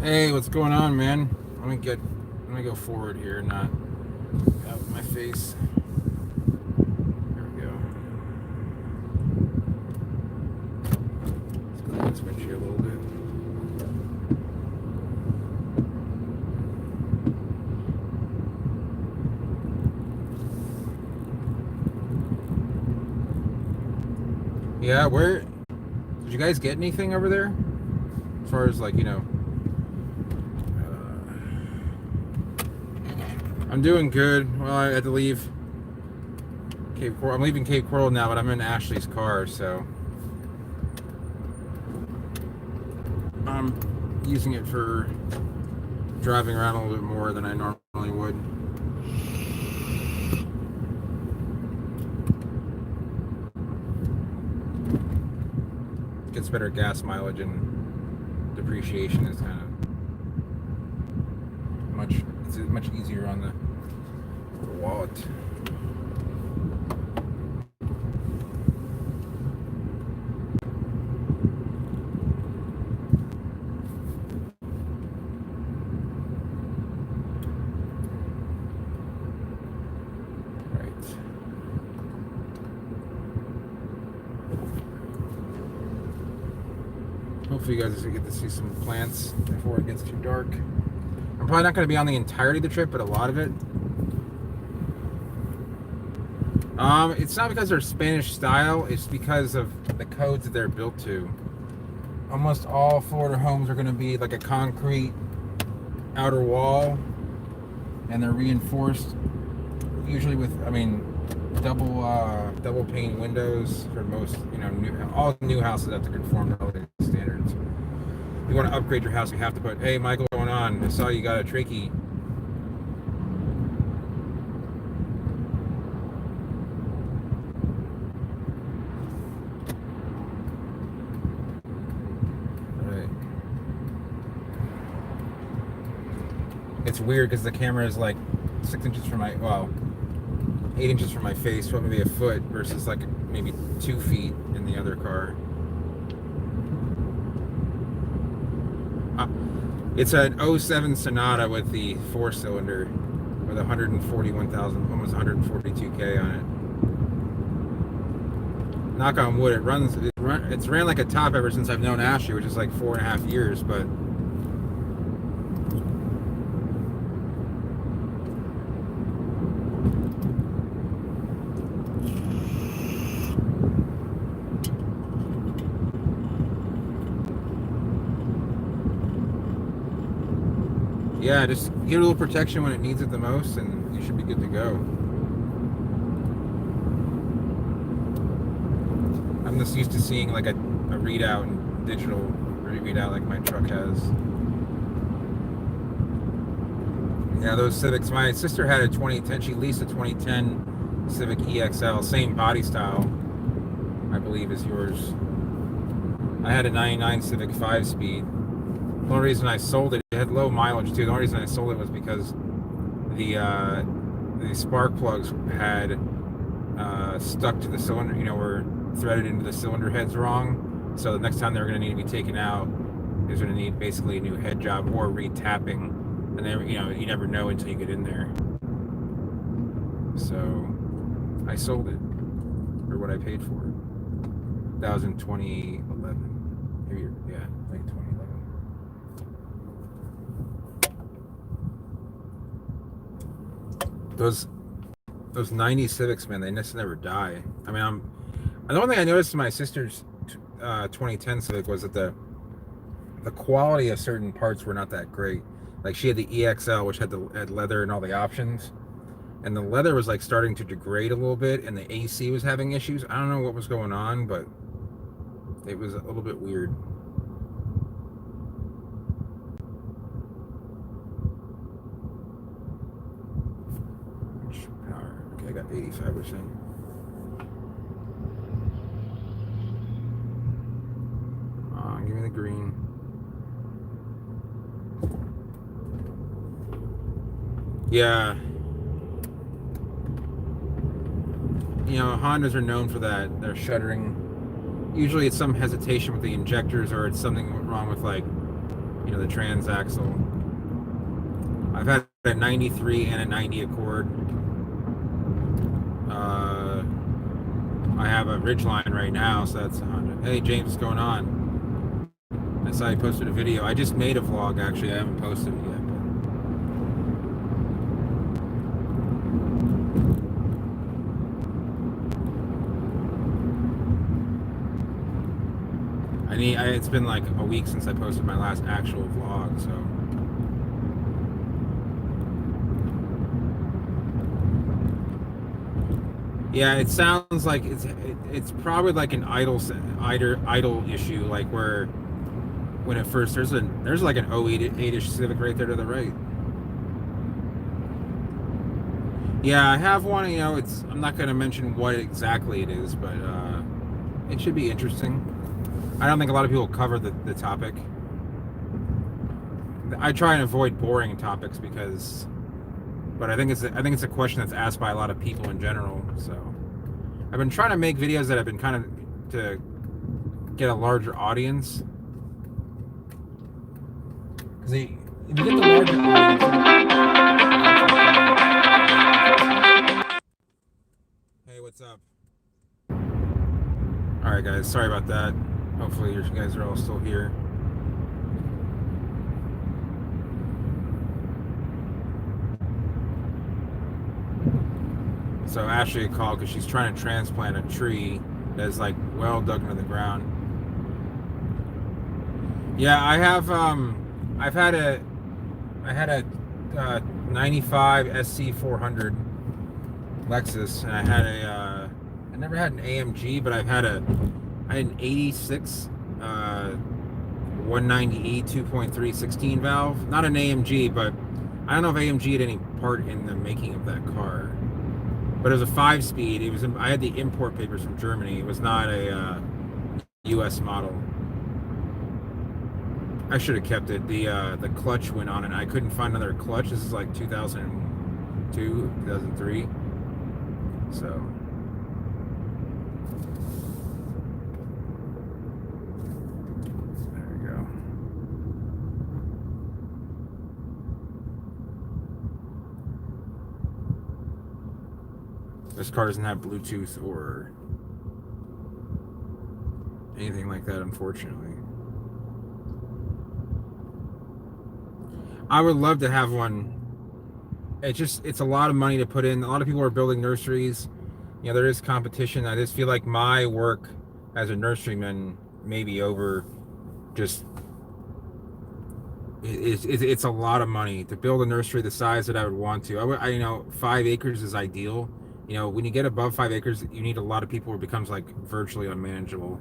Hey, what's going on, man? Let me go forward here, not out of my face. There we go. Let's clean this windshield a little bit. Yeah, where did you guys get anything over there? As far as like, I'm doing good. Well, I had to leave Cape Coral. I'm leaving Cape Coral now, but I'm in Ashley's car, so I'm using it for driving around a little bit more than I normally would. Gets better gas mileage, and depreciation is kind of it's much easier on the wallet. Hopefully you guys get to see some plants before it gets too dark. I'm probably not going to be on the entirety of the trip, but a lot of it. It's not because they're Spanish style, it's because of the codes that they're built to. Almost all Florida homes are going to be like a concrete outer wall, and they're reinforced, usually with, double pane windows for most, all new houses have to conform to all the standards. If you want to upgrade your house, you have to put, hey, Michael, what's going on? I saw you got a trachea. It's weird because the camera is like 6 inches from 8 inches from my face, so maybe a foot versus like maybe 2 feet in the other car. It's an 07 Sonata with the 4-cylinder with 141,000, almost 142K on it. Knock on wood, it's ran like a top ever since I've known Ashley, which is like 4.5 years, but yeah, just get a little protection when it needs it the most, and you should be good to go. I'm just used to seeing like a readout and digital readout like my truck has. Yeah, those Civics. My sister had a 2010. She leased a 2010 Civic EXL, same body style, I believe, as yours. I had a 99 Civic 5-speed. The only reason I sold it had low mileage too. The only reason I sold it was because the spark plugs had stuck to the cylinder, were threaded into the cylinder heads wrong. So the next time they were going to need to be taken out, is going to need basically a new head job or re-tapping. And then, you never know until you get in there. So I sold it for what I paid for it. That was in 2011. Yeah, like 2011. Those 90 Civics, man, they just never die. The only thing I noticed in my sister's 2010 Civic was that the quality of certain parts were not that great. Like she had the EXL, which had leather and all the options, and the leather was like starting to degrade a little bit, and the AC was having issues. I don't know what was going on, but it was a little bit weird. I got 85%. Give me the green. Yeah. You know, Hondas are known for that. They're shuttering. Usually it's some hesitation with the injectors, or it's something wrong with, like, you know, the transaxle. I've had a 93 and a 90 Accord. I have a Ridgeline right now, so that's a Honda. Hey, James, what's going on? I saw you posted a video. I just made a vlog, actually. I haven't posted it yet. It's been like a week since I posted my last actual vlog, so. Yeah, it sounds like it's probably like an idle issue, like where when it first there's like an 08-ish Civic right there to the right. Yeah, I have one. You know, I'm not going to mention what exactly it is, but it should be interesting. I don't think a lot of people cover the topic. I try and avoid boring topics but I think it's a question that's asked by a lot of people in general. So I've been trying to make videos that have been kind of to get a larger audience. Because if you get the larger audience. Hey, what's up? All right, guys. Sorry about that. Hopefully, you guys are all still here. So Ashley called because she's trying to transplant a tree that's like well dug into the ground. Yeah, I have. I had a 95 SC400 Lexus, and I had I never had an AMG, but I had an 86 190E 2.3 16 valve. Not an AMG, but I don't know if AMG had any part in the making of that car. But it was a 5-speed. I had the import papers from Germany. It was not a U.S. model. I should have kept it. The clutch went on, and I couldn't find another clutch. This is like 2002, 2003. So. There we go. This car doesn't have Bluetooth or anything like that, unfortunately. I would love to have one. It's a lot of money to put in. A lot of people are building nurseries. You know, there is competition. I just feel like my work as a nurseryman may be over. Just it's a lot of money to build a nursery the size that I would want to. You know, 5 acres is ideal. You know, when you get above 5 acres, you need a lot of people. It becomes like virtually unmanageable.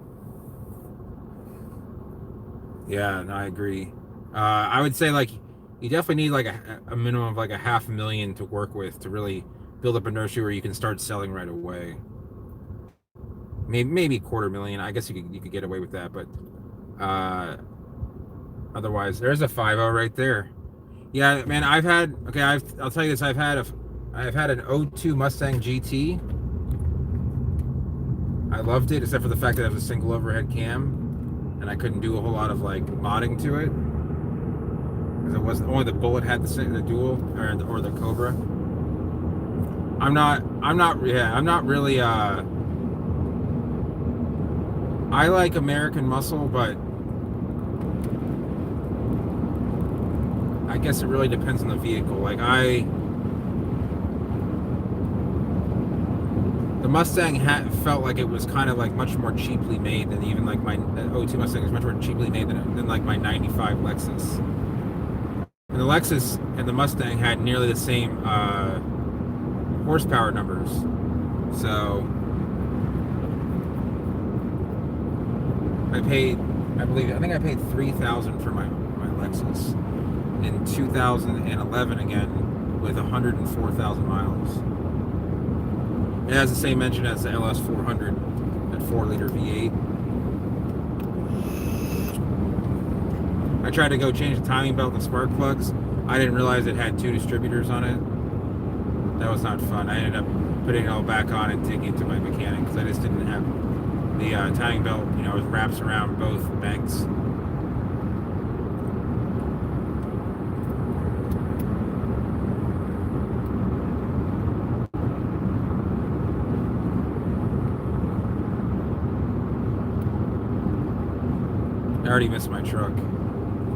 Yeah, no, I agree. I would say like you definitely need like a minimum of like $500,000 to work with to really build up a nursery where you can start selling right away. Maybe $250,000. I guess you could get away with that, but otherwise, there's a 5.0 right there. Yeah, man, I'll tell you this. I've had an 02 Mustang GT. I loved it, except for the fact that it was a single overhead cam, and I couldn't do a whole lot of like modding to it. It wasn't only the Bullet had the dual or the Cobra. I'm not really I like American muscle, but I guess it really depends on the vehicle. Like the Mustang felt like it was kind of like much more cheaply made than even like my 02 Mustang was much more cheaply made than like my 95 Lexus. And the Lexus and the Mustang had nearly the same horsepower numbers. So I think I paid $3,000 for my Lexus in 2011 again with 104,000 miles. It has the same engine as the LS400, that 4-liter V8. I tried to go change the timing belt and spark plugs. I didn't realize it had 2 distributors on it. That was not fun. I ended up putting it all back on and taking it to my mechanic because I just didn't have the timing belt, it wraps around both banks. I already missed my truck.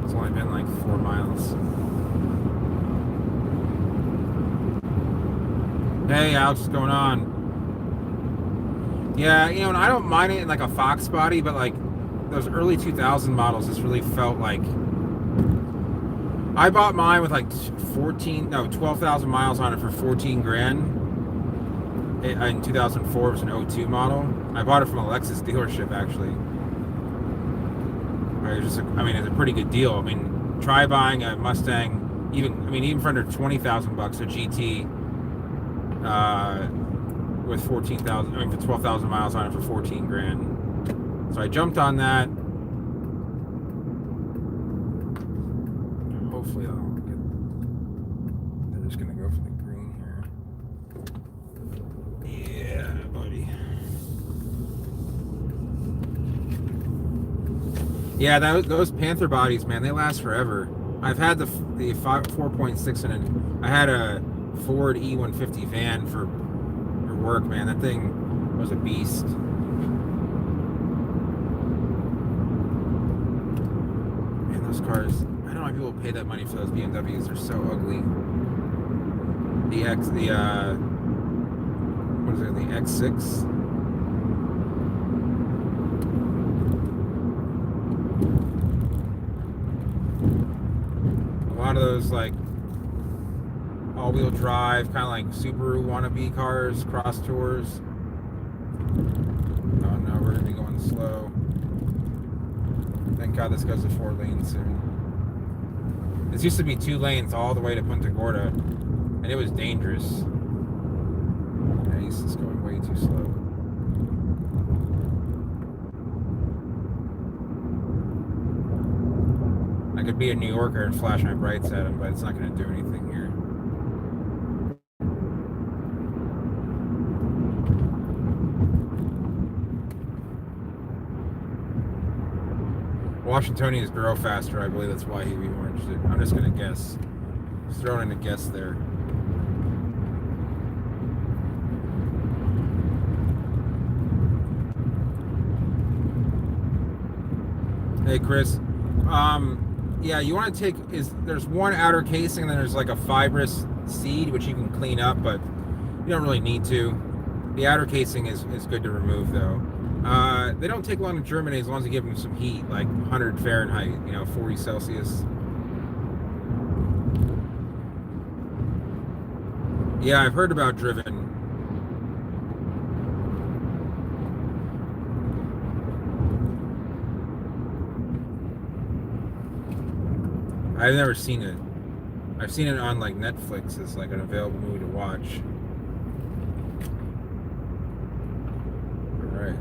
It's only been like 4 miles. Hey, Alex, what's going on? Yeah, and I don't mind it in like a Fox body, but like those early 2000 models just really felt like... I bought mine with like 12,000 miles on it for 14 grand. In 2004, it was an 02 model. I bought it from a Lexus dealership, actually. It's a pretty good deal. Try buying a Mustang, even for under 20,000 bucks, a GT, with 14,000, for 12,000 miles on it for 14 grand. So I jumped on that. Hopefully I'll get... They're just gonna go for the green here. Yeah, buddy. Yeah, those Panther bodies, man, they last forever. I've had the 4.6 in it. I had a Ford E150 van for work, man. That thing was a beast. Man, those cars, I don't know why people pay that money for those BMWs. They're so ugly. The X6. A lot of those like all-wheel drive, kind of like Subaru wannabe cars, cross tours. Oh no, we're gonna be going slow. Thank God this goes to 4 lanes soon. This used to be 2 lanes all the way to Punta Gorda, and it was dangerous. Yeah, he's just going way too slow. I could be a New Yorker and flash my brights at him, but it's not going to do anything here. Washingtonians grow faster. I believe that's why he'd be more interested. I'm just going to guess. Just throwing in a guess there. Hey, Chris. Yeah, you want to take... There's one outer casing, and then there's like a fibrous seed, which you can clean up, but you don't really need to. The outer casing is good to remove, though. They don't take long to germinate as long as you give them some heat, like 100 Fahrenheit, 40 Celsius. Yeah, I've heard about Driven. I've never seen it. I've seen it on like Netflix as like an available movie to watch. Alright.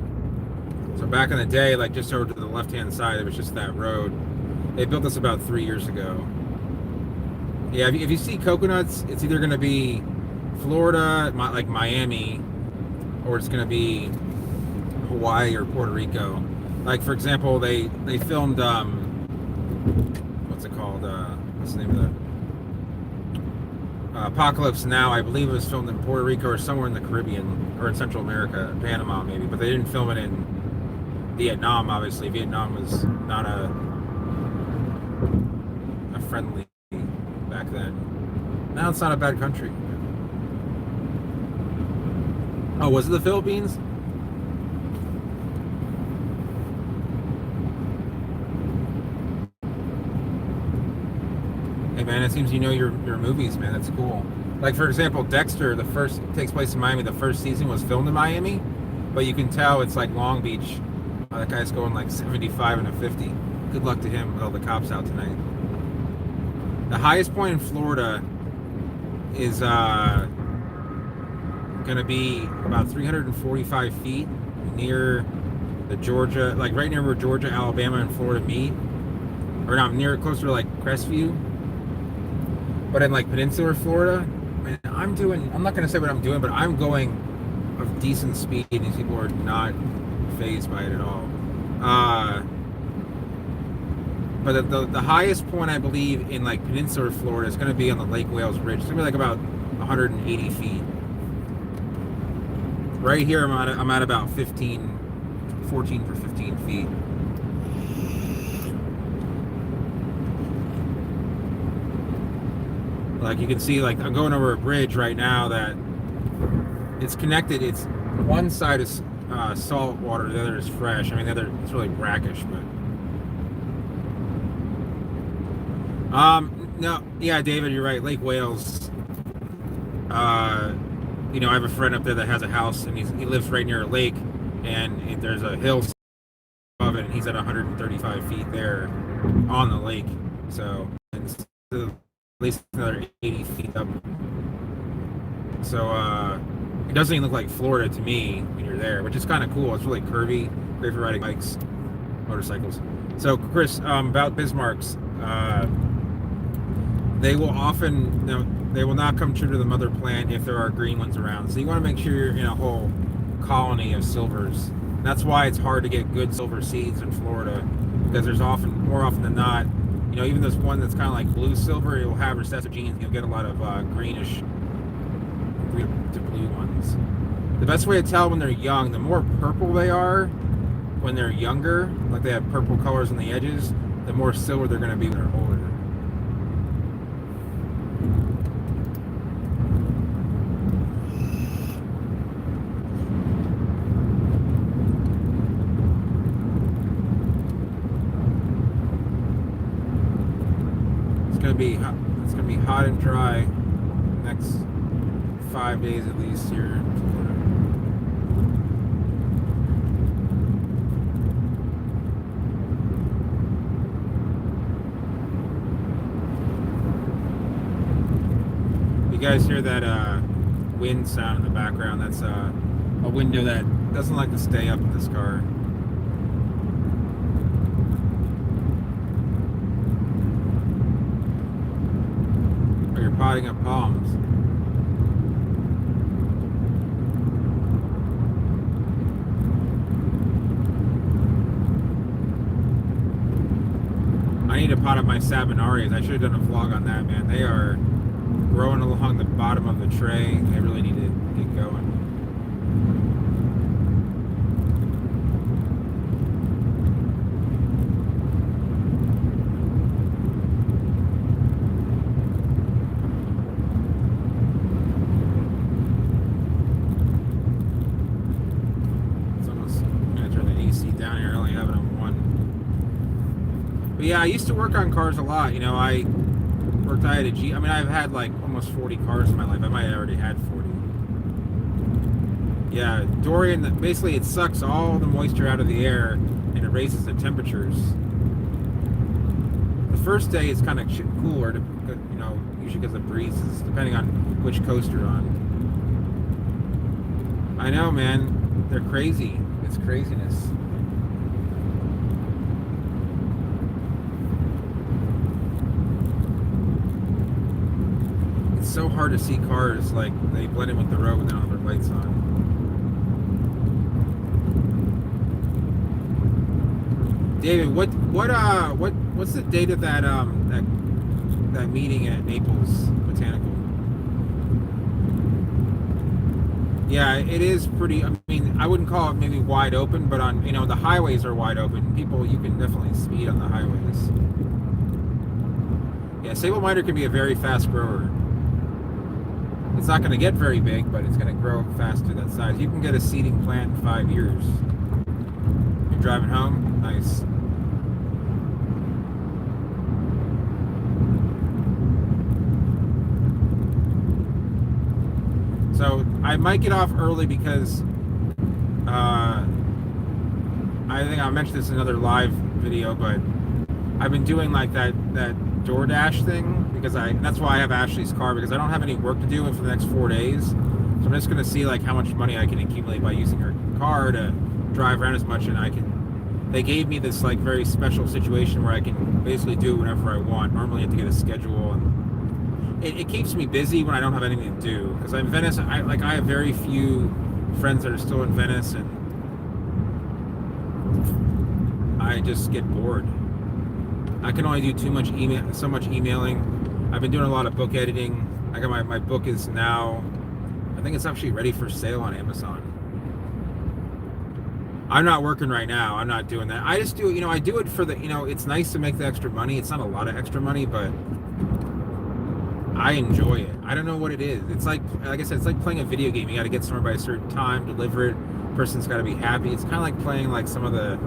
So back in the day, like just over to the left-hand side, it was just that road. They built this about 3 years ago. Yeah, if you see coconuts, it's either going to be Florida, like Miami, or it's going to be Hawaii or Puerto Rico. Like, for example, they filmed, what's it called? What's the name of the... Apocalypse Now, I believe it was filmed in Puerto Rico or somewhere in the Caribbean, or in Central America, Panama maybe, but they didn't film it in Vietnam, obviously. Vietnam was not a friendly back then. Now it's not a bad country. Oh, was it the Philippines? Hey man, it seems you know your movies, man. That's cool. Like for example, Dexter, takes place in Miami. The first season was filmed in Miami, but you can tell it's like Long Beach. That guy's going like 75 and a 50. Good luck to him with all the cops out tonight. The highest point in Florida is going to be about 345 feet near the Georgia, like right near where Georgia, Alabama, and Florida meet, or not near, closer to like Crestview, but in like Peninsular Florida. And I'm not going to say what I'm doing, but I'm going of decent speed. These people are not phased by it at all. But the highest point, I believe, in like Peninsular Florida is going to be on the Lake Wales Ridge. It's going to be like about 180 feet. Right here, I'm at about 14 for 15 feet. Like you can see, like I'm going over a bridge right now that it's connected. It's one side is salt water, the other is fresh. I mean, the other it's really brackish, but no, yeah, David, you're right. Lake Wales. You know, I have a friend up there that has a house, and he lives right near a lake, and there's a hill above it, and he's at 135 feet there on the lake. So it's at least another 80 feet up. So it doesn't even look like Florida to me when you're there, which is kind of cool. It's really curvy, great for riding bikes, motorcycles. So Chris, about Bismarcks, they will often, they will not come true to the mother plant if there are green ones around. So you want to make sure you're in a whole colony of silvers. That's why it's hard to get good silver seeds in Florida, because there's more often than not, you know, even this one that's kind of like blue silver, it will have recessive genes. You'll get a lot of greenish to blue ones. The best way to tell when they're young, the more purple they are when they're younger, like they have purple colors on the edges, the more silver they're going to be when they're older. It's gonna be hot and dry next 5 days at least here in Florida. You guys hear that wind sound in the background? That's a window that doesn't like to stay up in this car. Potting up palms. I need to pot up my Sabanarias. I should have done a vlog on that, man. They are growing along the bottom of the tray. They really need to get going. Yeah, I used to work on cars a lot. You know, I had a Jeep. I mean, I've had like almost 40 cars in my life. I might have already had 40. Yeah, Dorian, basically it sucks all the moisture out of the air and it raises the temperatures. The first day is kind of cooler, you know, usually because of breezes, depending on which coast you're on. I know, man. They're crazy. It's craziness. So hard to see cars, like they blend in with the road when they don't have their lights on. David, what's the date of that that meeting at Naples Botanical? Yeah, it is pretty. I mean, I wouldn't call it maybe wide open, but on, you know, the highways are wide open. People, you can definitely speed on the highways. Yeah, Sable Miter can be a very fast grower. It's not going to get very big, but it's going to grow fast to that size. You can get a seeding plant in 5 years. You're driving home? Nice. So I might get off early because I think I mentioned this in another live video, but I've been doing like that DoorDash thing because that's why I have Ashley's car, because I don't have any work to do for the next 4 days. So I'm just gonna see like how much money I can accumulate by using her car to drive around as much, and I can. They gave me this like very special situation where I can basically do whatever I want. Normally, I have to get a schedule, and it keeps me busy when I don't have anything to do. Because I'm in Venice, I have very few friends that are still in Venice, and I just get bored. I can only do so much emailing. I've been doing a lot of book editing. I got my book is now, I think it's actually ready for sale on Amazon. I'm not working right now. I'm not doing that. I just do, I do it for the, it's nice to make the extra money. It's not a lot of extra money, but I enjoy it. I don't know what it is. It's like I said, it's like playing a video game. You got to get somewhere by a certain time, deliver it. Person's got to be happy. It's kind of like playing like some of the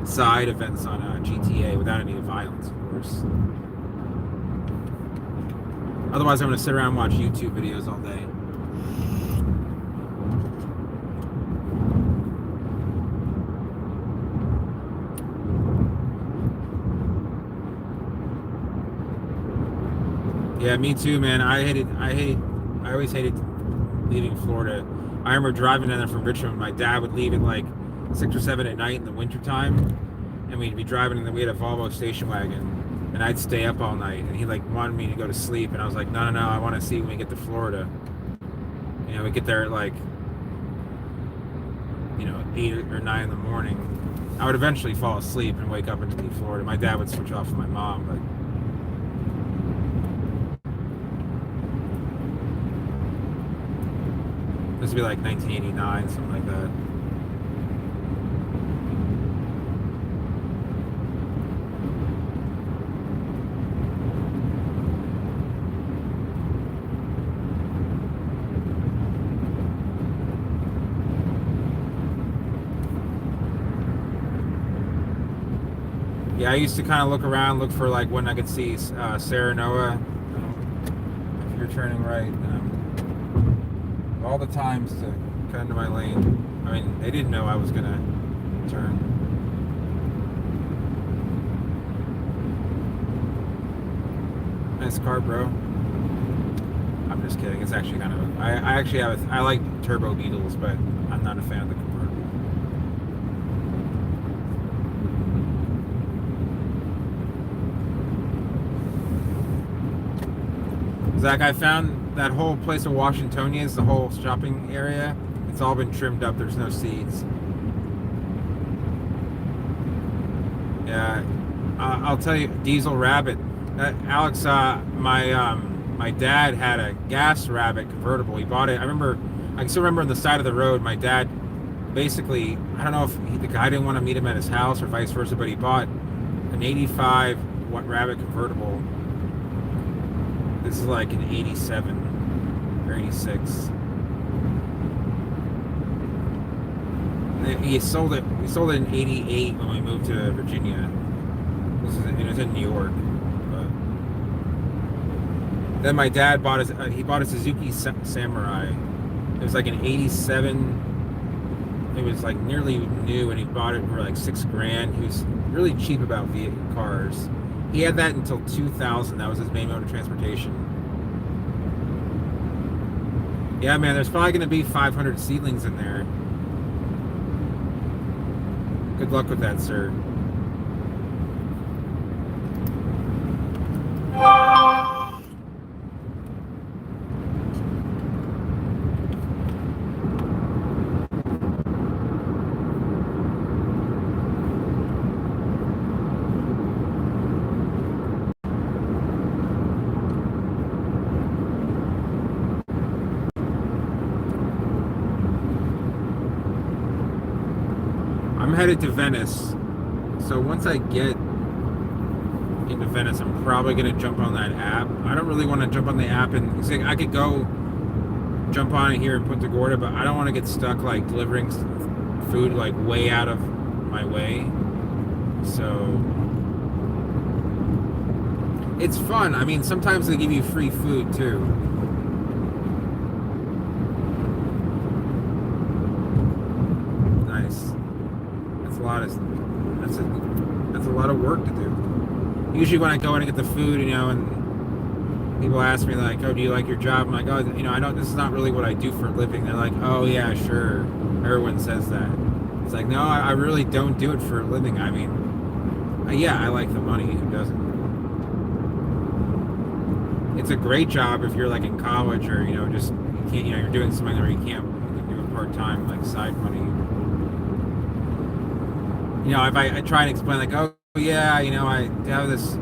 side events on GTA without any violence, of course. Otherwise, I'm going to sit around and watch YouTube videos all day. Yeah, me too, man. I always hated leaving Florida. I remember driving down there from Richmond. My dad would leave at like 6 or 7 at night in the wintertime, and we'd be driving, and we had a Volvo station wagon, and I'd stay up all night, and he like wanted me to go to sleep, and I was like, no, I want to see when we get to Florida. We get there at like 8 or 9 in the morning. I would eventually fall asleep and wake up and leave Florida. My dad would switch off with my mom, but this would be like 1989, something like that. Yeah, I used to kind of look around, look for like when I could see Serenoa. If you're turning right, all the times to cut into my lane. I mean, they didn't know I was gonna turn. Nice car, bro. I'm just kidding. It's actually kind of. I actually have. I like turbo Beetles, but I'm not a fan of the convertible. Zach, I found that whole place of Washingtonians, the whole shopping area, it's all been trimmed up. There's no seats. Yeah, I'll tell you, Diesel Rabbit. Alex, my dad had a Gas Rabbit convertible. He bought it. I still remember on the side of the road, my dad basically, I don't know if the guy didn't want to meet him at his house or vice versa, but he bought an 85 Rabbit convertible. This is like an 87 or 86. He sold it. We sold it in 88 when we moved to Virginia. It was in New York. But then my dad bought he bought a Suzuki Samurai. It was like an 87. It was like nearly new, and he bought it for like $6,000. He was really cheap about cars. He had that until 2000. That was his main mode of transportation. Yeah, man, there's probably going to be 500 seedlings in there. Good luck with that, sir. I'm headed to Venice, so once I get into Venice, I'm probably going to jump on that app. I don't really want to jump on the app, and I could go jump on it here in Punta Gorda, but I don't want to get stuck like delivering food like way out of my way. So it's fun. I mean, sometimes they give you free food too. Nice. That's a lot of work to do. Usually when I go in and get the food, and People ask me like, "Oh, do you like your job?" I'm like, "Oh, I know this is not really what I do for a living." They're like, "Oh yeah, sure." Everyone says that. It's like, no, I really don't do it for a living. I mean, yeah, I like the money. Who doesn't? It's a great job if you're like in college or just you can't. You're doing something where you can do it part time, like side money. If I try and explain like, oh yeah, I have this.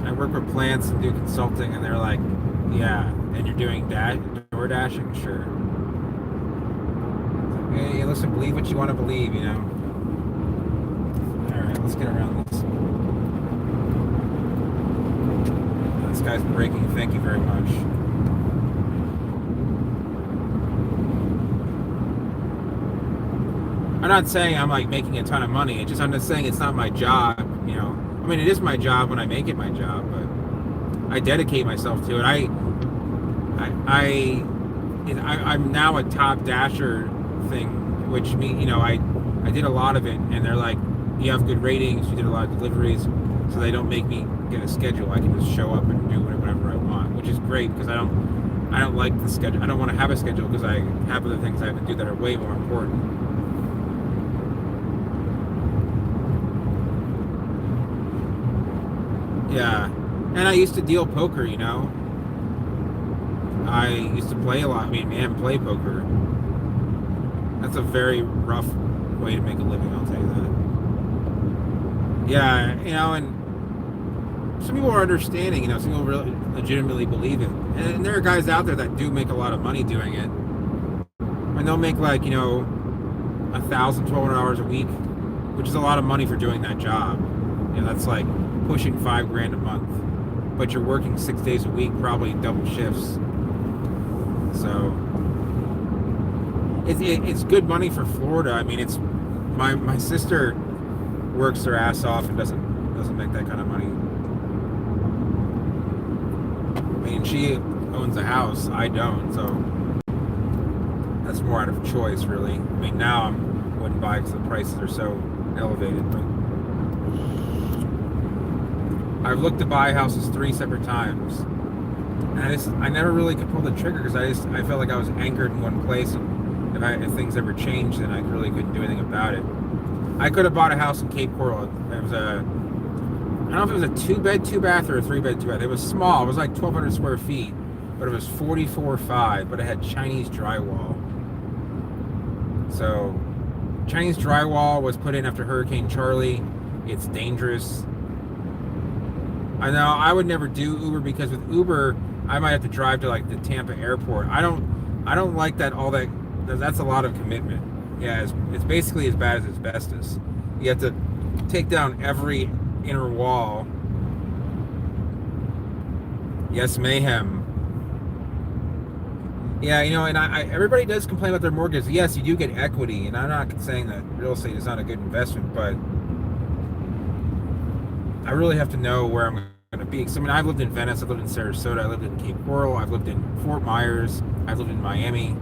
I work with plants and do consulting, and they're like, yeah, and you're doing door dashing, sure. Hey, listen, believe what you want to believe, All right, let's get around this. This guy's braking. Thank you very much. I'm not saying I'm like making a ton of money. I'm just saying it's not my job, I mean, it is my job when I make it my job, but I dedicate myself to it. I'm now a top dasher thing, which means I did a lot of it, and they're like, you have good ratings, you did a lot of deliveries, so they don't make me get a schedule. I can just show up and do whatever I want, which is great because I don't like the schedule. I don't want to have a schedule because I have other things I have to do that are way more important. Yeah, and I used to deal poker. I used to play a lot. I mean, man, play poker. That's a very rough way to make a living, I'll tell you that. Yeah, and some people are understanding, some people really legitimately believe it. And there are guys out there that do make a lot of money doing it. And they'll make like, $1,000, $1,200 a week, which is a lot of money for doing that job. That's like pushing $5,000 a month. But you're working 6 days a week, probably double shifts. So it's good money for Florida. I mean, it's my sister works her ass off and doesn't make that kind of money. I mean, she owns a house, I don't, so that's more out of choice, really. I mean, now I wouldn't buy because the prices are so elevated, but I've looked to buy houses 3 separate times, and I never really could pull the trigger because I felt like I was anchored in one place, and if things ever changed, then I really couldn't do anything about it. I could have bought a house in Cape Coral. It was I don't know if it was a 2-bed, 2-bath or a 3-bed, 2-bath. It was small. It was like 1,200 square feet, but it was 44.5. But it had Chinese drywall. So Chinese drywall was put in after Hurricane Charlie. It's dangerous. I know I would never do Uber because with Uber I might have to drive to like the Tampa airport. I don't like that. That's a lot of commitment. Yeah, it's basically as bad as asbestos. You have to take down every inner wall. Yes, mayhem. Yeah, and everybody does complain about their mortgage. Yes, you do get equity, and I'm not saying that real estate is not a good investment, but I really have to know where I'm going to be. So, I mean, I've lived in Venice, I've lived in Sarasota, I lived in Cape Coral, I've lived in Fort Myers, I've lived in Miami.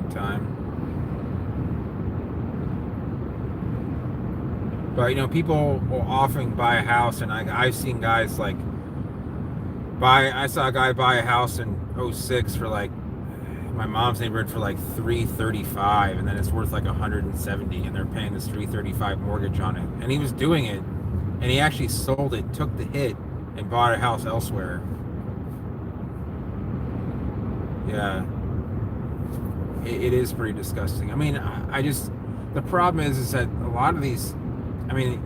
Time. But people will often buy a house, and I've seen guys like I saw a guy buy a house in 06 for like my mom's neighborhood for like $335, and then it's worth like $170, and they're paying this $335 mortgage on it. And he was doing it, and he actually sold it, took the hit, and bought a house elsewhere. Yeah. It is pretty disgusting. I mean, the problem is that a lot of these, I mean,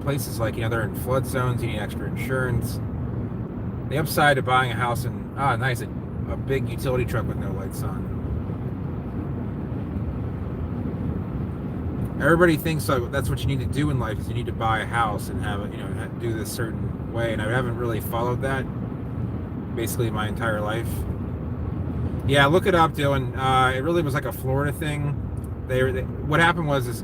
places like, they're in flood zones, you need extra insurance. The upside of buying a house in, nice, a big utility truck with no lights on. Everybody thinks like that's what you need to do in life is you need to buy a house and have it, do this certain way. And I haven't really followed that basically my entire life. Yeah, look it up, Dylan. It really was like a Florida thing. what happened was is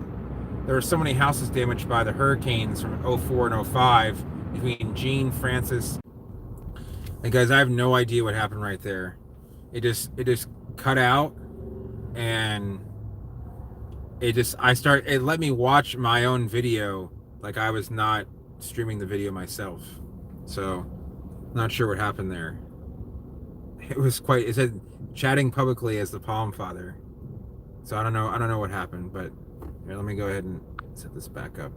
there were so many houses damaged by the hurricanes from '04 and '05 between Gene, Francis. And guys, I have no idea what happened right there. It just cut out, and it let me watch my own video like I was not streaming the video myself. So not sure what happened there. It said chatting publicly as the Palm Father. So I don't know what happened, but here, let me go ahead and set this back up.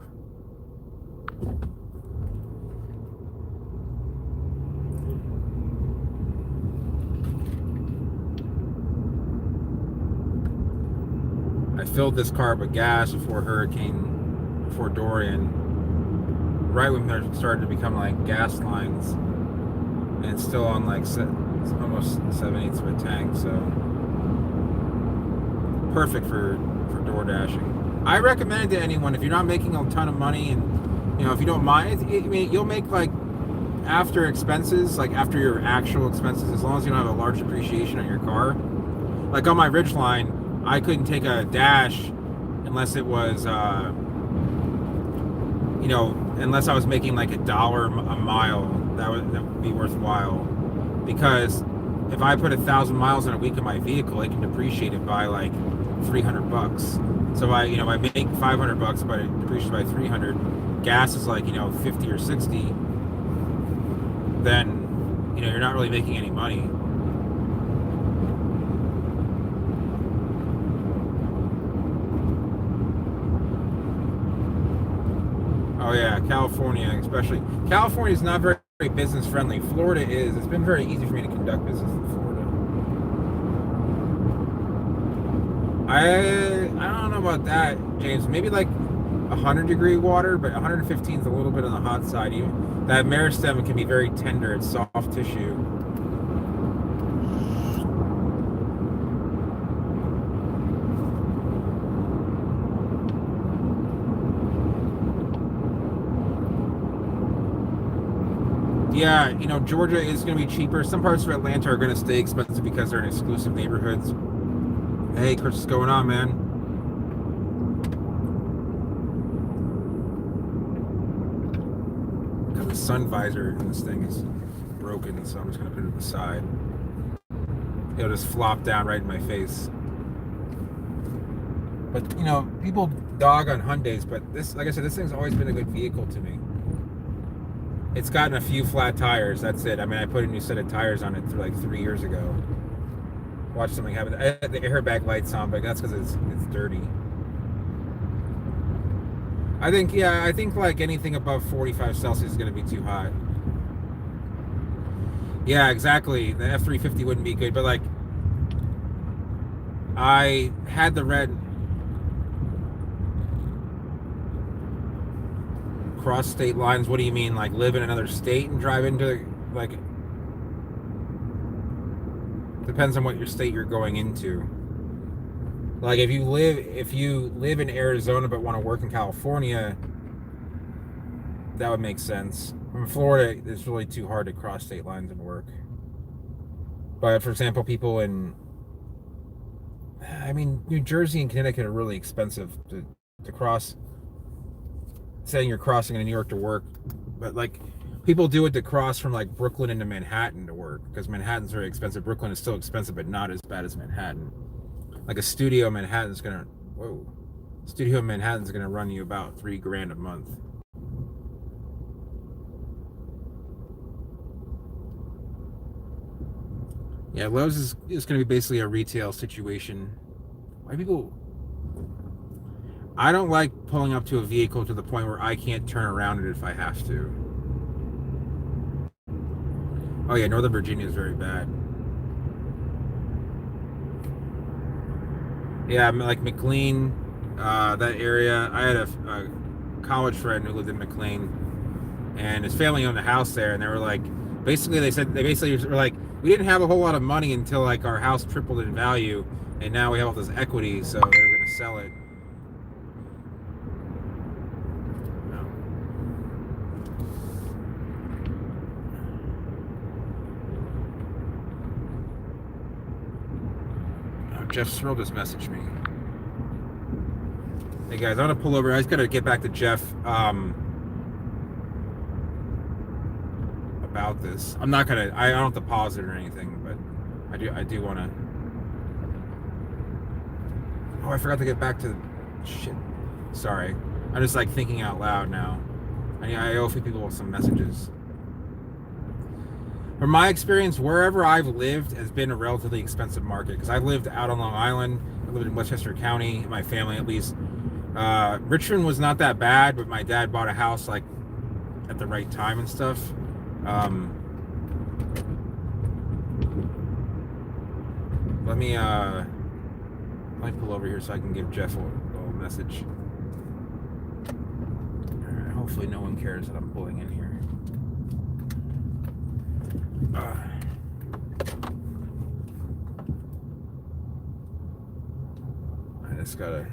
I filled this car up with gas before Dorian, right when there started to become like gas lines, and it's still on like almost 7/8 of a tank, so perfect for door dashing. I recommend it to anyone if you're not making a ton of money, and if you don't mind, you'll make like after expenses, like after your actual expenses, as long as you don't have a large depreciation on your car. Like on my Ridgeline, I couldn't take a dash unless it was, unless I was making like $1 a mile. That would be worthwhile. Because if I put 1,000 miles in a week of my vehicle, it can depreciate it by like $300. So I make $500, but it depreciates by $300. Gas is like 50 or 60. Then you're not really making any money. Oh yeah, California especially. California is not very business friendly. Florida is. It's been very easy for me to conduct business in Florida. I don't know about that, James. Maybe like 100-degree water, but 115 is a little bit on the hot side. That meristem can be very tender. It's soft tissue. Yeah, Georgia is going to be cheaper. Some parts of Atlanta are going to stay expensive because they're in exclusive neighborhoods. Hey, Chris, what's going on, man? Got the sun visor, and this thing is broken, so I'm just going to put it to the side. It'll just flop down right in my face. But, people dog on Hyundais, but this, like I said, this thing's always been a good vehicle to me. It's gotten a few flat tires. That's it. I mean, I put a new set of tires on it like 3 years ago. Watched something happen. I had the airbag lights on, but that's because it's dirty. I think like anything above 45 Celsius is going to be too hot. Yeah, exactly. The F-350 wouldn't be good, but like I had the red cross state lines. What do you mean? Like live in another state and drive into like? Depends on what your state you're going into. Like if you live in Arizona but want to work in California, that would make sense. In Florida, it's really too hard to cross state lines and work. But for example, people in, New Jersey and Connecticut are really expensive to cross. Saying you're crossing into New York to work, but like people do it to cross from like Brooklyn into Manhattan to work, because Manhattan's very expensive. Brooklyn is still expensive, but not as bad as Manhattan. Like a studio in Manhattan's gonna run you about $3,000 a month. Yeah, Lowe's is gonna be basically a retail situation. Why people? I don't like pulling up to a vehicle to the point where I can't turn around it if I have to. Oh yeah, Northern Virginia is very bad. Yeah, like McLean, that area. I had a college friend who lived in McLean, and his family owned a house there, and they were like, they basically were like, we didn't have a whole lot of money until like our house tripled in value, and now we have all this equity, so they were gonna sell it. Jeff Srill just messaged me. Hey guys, I'm gonna pull over. I just gotta get back to Jeff about this. I'm not gonna. I don't have to pause it or anything, but I do want to. Oh, I forgot to get back to. Shit. Sorry. I'm just like thinking out loud now. I owe a few people some messages. From my experience, wherever I've lived has been a relatively expensive market because I've lived out on Long Island. I lived in Westchester County, my family at least. Richmond was not that bad, but my dad bought a house like at the right time and stuff. Let me pull over here so I can give Jeff a little message. Right, hopefully no one cares that I'm pulling in here. I just gotta.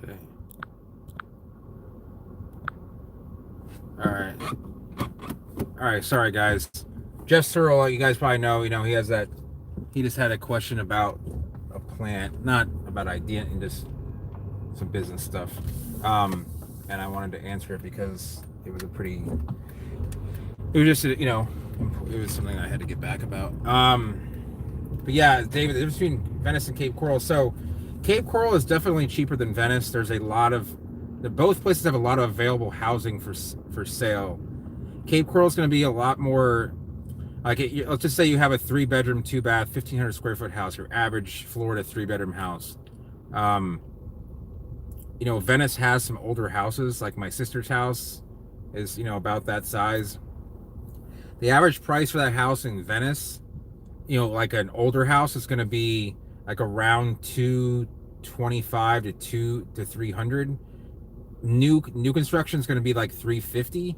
Okay. All right. Sorry, guys. Jeff Searle, you guys probably know. He has that. He just had a question about a plant, not about idea, and just some business stuff. And I wanted to answer it because it was it was just it was something I had to get back about. But yeah, David, the difference between Venice and Cape Coral. So Cape Coral is definitely cheaper than Venice. There's a lot of, both places have a lot of available housing for sale. Cape Coral is going to be a lot more, like, let's just say you have a 3-bedroom, 2-bath, 1,500 square foot house, your average Florida 3-bedroom house. Venice has some older houses, like my sister's house is, about that size. The average price for that house in Venice, like an older house, is going to be like around 225 to 300. New construction is going to be like 350.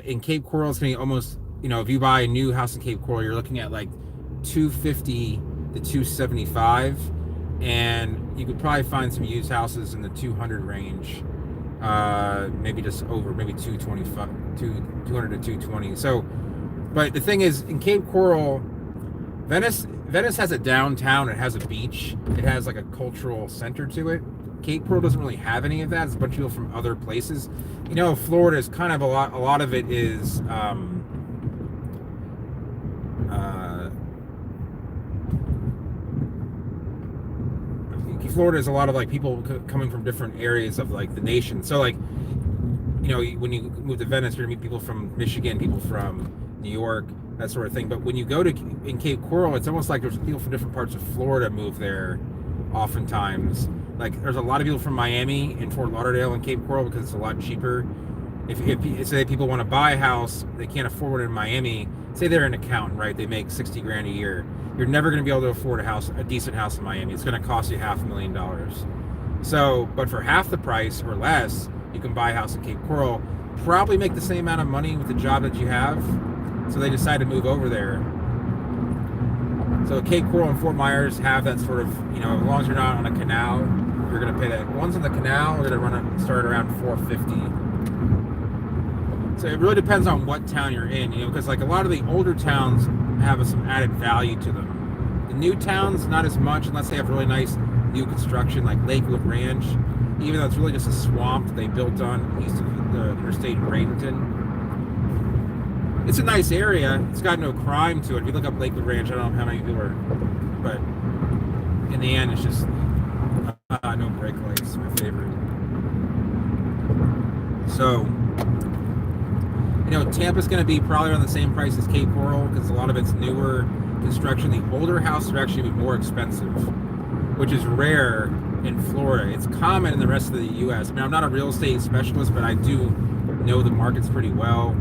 In Cape Coral, it's going to be almost, if you buy a new house in Cape Coral, you're looking at like 250 to 275, and you could probably find some used houses in the 200 range, maybe just over, maybe 225, 200 to 220. So, but the thing is, in Cape Coral, Venice has a downtown, it has a beach, it has like a cultural center to it. Cape Coral doesn't really have any of that. It's a bunch of people from other places. Florida is kind of a lot of it is Florida is a lot of like people coming from different areas of like the nation. So like, when you move to Venice, you're gonna meet people from Michigan, people from New York, that sort of thing. But when you go in Cape Coral, it's almost like there's people from different parts of Florida move there oftentimes. Like there's a lot of people from Miami and Fort Lauderdale and Cape Coral because it's a lot cheaper. If say people want to buy a house, they can't afford it in Miami. Say they're an accountant, right? They make $60,000 a year. You're never going to be able to afford a decent house in Miami. It's going to cost you $500,000. So, but for half the price or less, you can buy a house in Cape Coral, probably make the same amount of money with the job that you have. So they decide to move over there. So Cape Coral and Fort Myers have that sort of, as long as you're not on a canal, you're going to pay that. Ones on the canal are going to start around $450. So it really depends on what town you're in, because like a lot of the older towns have some added value to them. The new towns, not as much, unless they have really nice new construction, like Lakewood Ranch, even though it's really just a swamp that they built on east of the interstate in Bradenton. It's a nice area. It's got no crime to it. If you look up Lakewood Ranch, I don't know how many people are, but in the end, it's just no brake lights. My favorite. So, Tampa's going to be probably around the same price as Cape Coral because a lot of it's newer construction. The older houses are actually more expensive, which is rare in Florida. It's common in the rest of the U.S. I mean, I'm not a real estate specialist, but I do know the markets pretty well.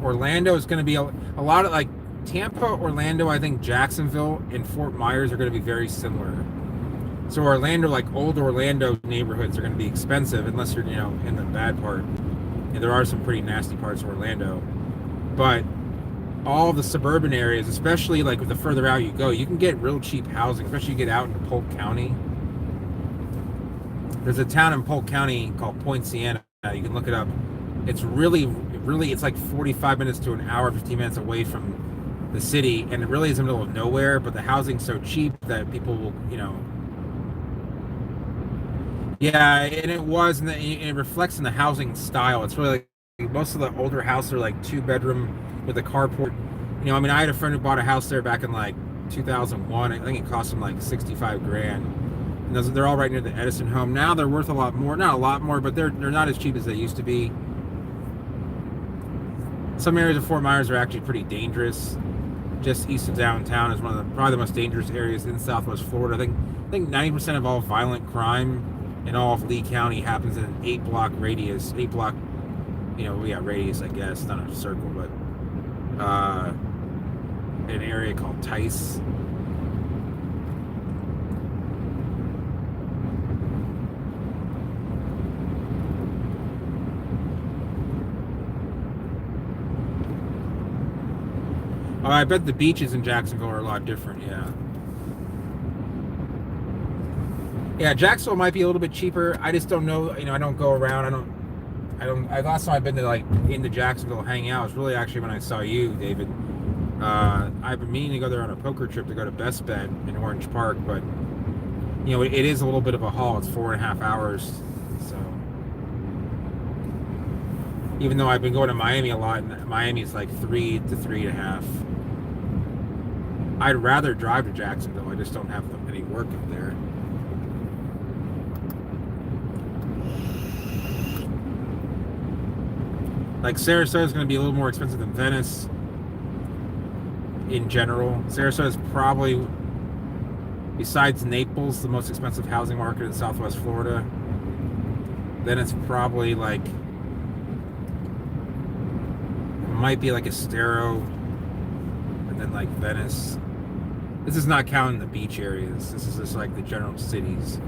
Orlando is going to be a lot of like Tampa, Orlando, I think Jacksonville and Fort Myers are going to be very similar. So Orlando, like old Orlando neighborhoods are going to be expensive unless you're, in the bad part. And there are some pretty nasty parts of Orlando. But all the suburban areas, especially like the further out you go, you can get real cheap housing, especially you get out into Polk County. There's a town in Polk County called Point Siena. You can look it up. It's really, it's like 45 minutes to an hour, 15 minutes away from the city. And it really is in the middle of nowhere, but the housing's so cheap that people will, Yeah, and it was, and it reflects in the housing style. It's really like most of the older houses are like 2-bedroom with a carport. I had a friend who bought a house there back in like 2001. I think it cost him like 65 grand. And they're all right near the Edison home. Now they're worth a lot more. Not a lot more, but they're not as cheap as they used to be. Some areas of Fort Myers are actually pretty dangerous. Just east of downtown is probably the most dangerous areas in Southwest Florida. I think 90% of all violent crime in all of Lee County happens in an 8-block radius. 8-block, radius, I guess, not a circle, but an area called Tice. Oh, I bet the beaches in Jacksonville are a lot different, yeah. Yeah, Jacksonville might be a little bit cheaper. I just don't know. I don't go around. Last time I've been to into Jacksonville hanging out was really actually when I saw you, David. I've been meaning to go there on a poker trip to go to Best Bet in Orange Park, but it is a little bit of a haul. It's 4.5 hours. So even though I've been going to Miami a lot, and Miami is like 3 to 3.5. I'd rather drive to Jacksonville. I just don't have any work up there. Like Sarasota is going to be a little more expensive than Venice in general. Sarasota is probably, besides Naples, the most expensive housing market in Southwest Florida. Then it's probably like, it might be like Estero, and then like Venice. This is not counting the beach areas. This is just like the general cities.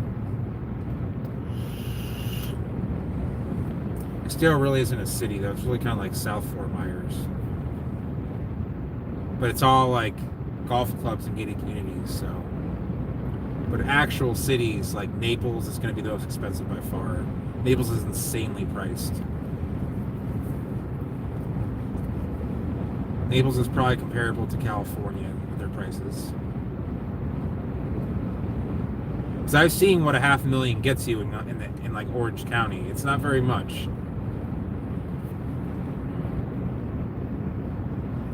Estero really isn't a city though. It's really kind of like South Fort Myers. But it's all like golf clubs and gated communities, so. But actual cities like Naples is going to be the most expensive by far. Naples is insanely priced. Naples is probably comparable to California with their prices. Because I've seen what $500,000 gets you in like Orange County. It's not very much.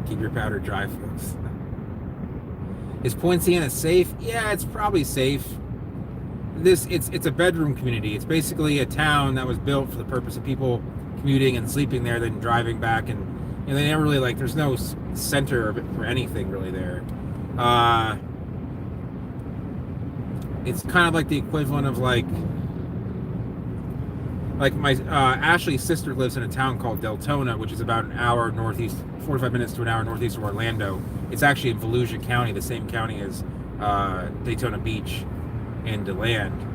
Keep your powder dry, folks. Is Point Siena safe? Yeah, it's probably safe. It's a bedroom community. It's basically a town that was built for the purpose of people commuting and sleeping there, then driving back, and they never really there's no center for anything really there. It's kind of like the equivalent of like my Ashley's sister lives in a town called Deltona, which is about an hour northeast, 45 minutes to an hour northeast of Orlando. It's actually in Volusia County, the same county as Daytona Beach and DeLand.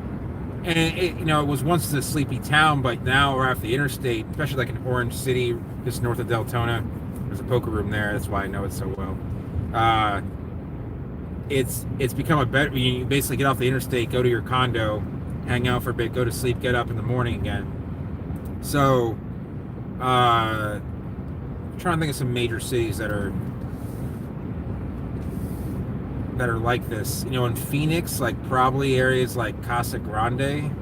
And it was once a sleepy town, but now we're off the interstate, especially like in Orange City, just north of Deltona. There's a poker room there. That's why I know it so well. Uh, it's become a better. You basically get off the interstate, go to your condo, hang out for a bit, go to sleep, get up in the morning again. So, I'm trying to think of some major cities that are like this. In Phoenix, like probably areas like Casa Grande.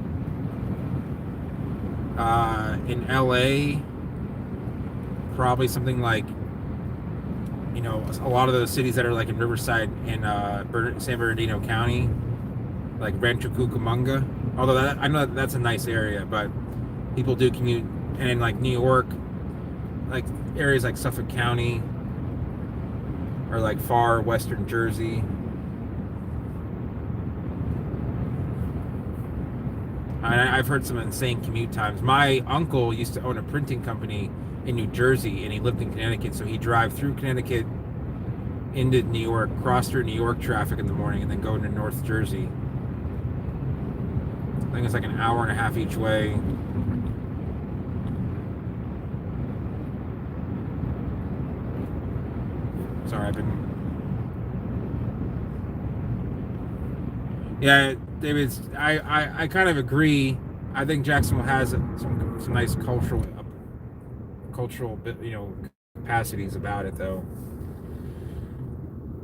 In LA, probably something like a lot of those cities that are like in Riverside and San Bernardino County, like Rancho Cucamonga. Although I know that's a nice area, but people do commute. And in like New York, like areas like Suffolk County or like far western Jersey. I've heard some insane commute times. My uncle used to own a printing company in New Jersey, and he lived in Connecticut, so he'd drive through Connecticut into New York, cross through New York traffic in the morning, and then go into North Jersey. I think it's like an hour and a half each way. Sorry, Yeah, David, I kind of agree. I think Jacksonville has some nice cultural capacities about it, though.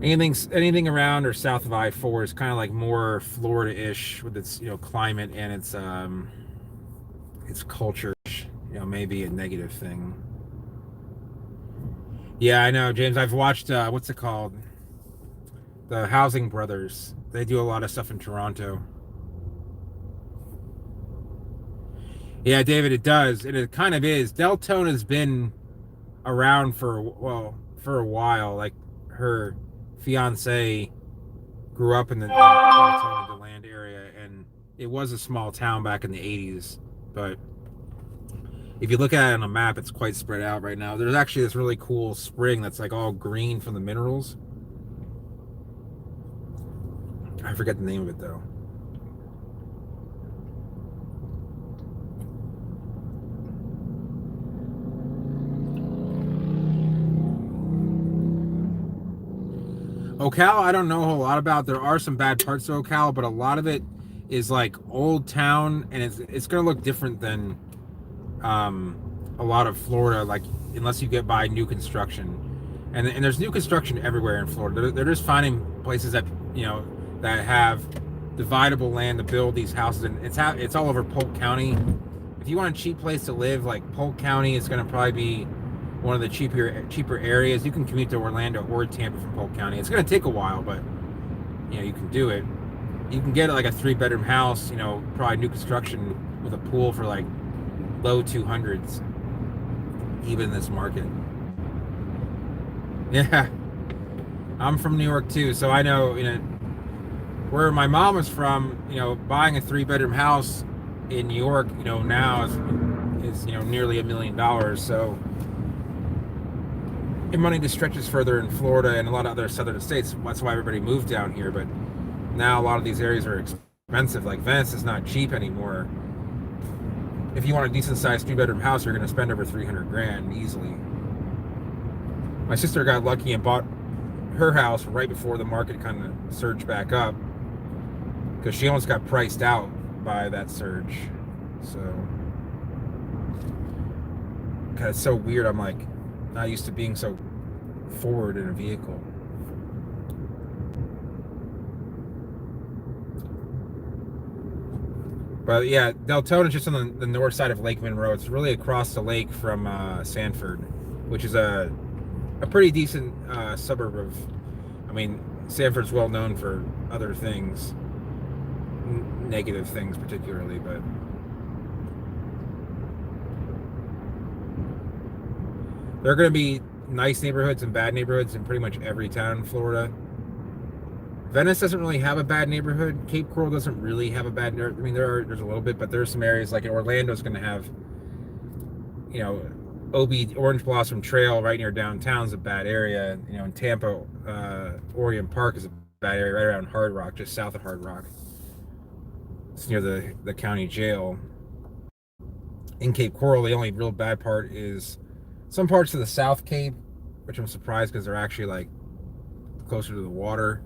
Anything around or south of I-4 is kind of like more Florida-ish with its climate and its culture. Maybe a negative thing. Yeah, I know, James. I've watched what's it called? The Housing Brothers. They do a lot of stuff in Toronto. Yeah, David, it does, and it kind of is. Deltona's been around for a while. Like her fiance grew up in the Deltona DeLand area, and it was a small town back in the 80s. But if you look at it on a map, it's quite spread out right now. There's actually this really cool spring that's like all green from the minerals. I forget the name of it though. Ocala, I don't know a whole lot about. There are some bad parts of Ocala, but a lot of it is like old town, and it's going to look different than a lot of Florida, like unless you get by new construction. And there's new construction everywhere in Florida. They're just finding places that that have dividable land to build these houses, and it's all over Polk County. If you want a cheap place to live, like Polk County is going to probably be one of the cheaper areas. You can commute to Orlando or Tampa from Polk County. It's going to take a while, but you can do it. You can get like a 3-bedroom house, probably new construction with a pool for like low 200s, even in this market. Yeah, I'm from New York too, so I know where my mom was from. Buying a 3-bedroom house in New York, now is nearly $1 million. So and money just stretches further in Florida and a lot of other southern states. That's why everybody moved down here. But now a lot of these areas are expensive. Like Venice is not cheap anymore. If you want a decent sized 3-bedroom house, you're going to spend over $300,000 easily. My sister got lucky and bought her house right before the market kind of surged back up, because she almost got priced out by that surge. So, God, it's so weird. I'm like not used to being so forward in a vehicle. But yeah, Deltona is just on the north side of Lake Monroe. It's really across the lake from Sanford, which is a pretty decent suburb of. I mean, Sanford's well known for other things, negative things particularly, but there are going to be nice neighborhoods and bad neighborhoods in pretty much every town in Florida. Venice doesn't really have a bad neighborhood. Cape Coral doesn't really have a bad neighborhood. I mean, there's a little bit, but there's some areas like in Orlando's going to have, Orange Blossom Trail right near downtown is a bad area. In Tampa, Orient Park is a bad area, right around Hard Rock, just south of Hard Rock. It's near the county jail. In Cape Coral, the only real bad part is some parts of the South Cape, which I'm surprised because they're actually like closer to the water.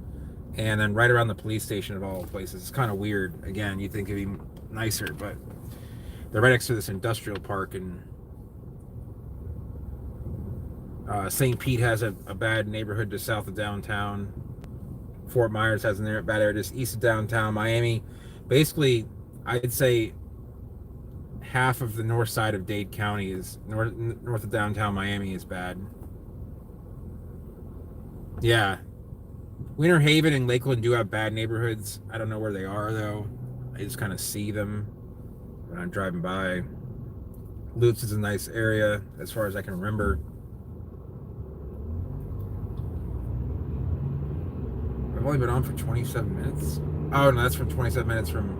And then right around the police station of all places. It's kind of weird. Again, you'd think it'd be nicer, but they're right next to this industrial park, and St. Pete has a bad neighborhood just south of downtown. Fort Myers has a bad area just east of downtown. Miami, basically, I'd say half of the north side of Dade County is north of downtown Miami is bad. Yeah. Winter Haven and Lakeland do have bad neighborhoods. I don't know where they are, though. I just kind of see them when I'm driving by. Loops is a nice area, as far as I can remember. I've only been on for 27 minutes. Oh, no, that's from 27 minutes from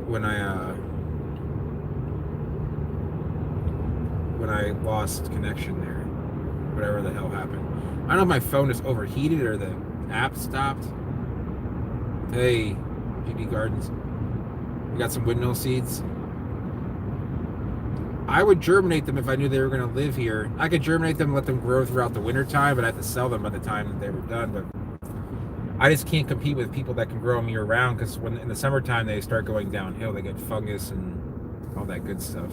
when I lost connection there. Whatever the hell happened. I don't know if my phone is overheated or the app stopped. Hey, GD Gardens. We got some windmill seeds. I would germinate them if I knew they were going to live here. I could germinate them and let them grow throughout the winter time, but I have to sell them by the time that they were done. But I just can't compete with people that can grow them year round, because when in the summertime they start going downhill, they get fungus and all that good stuff.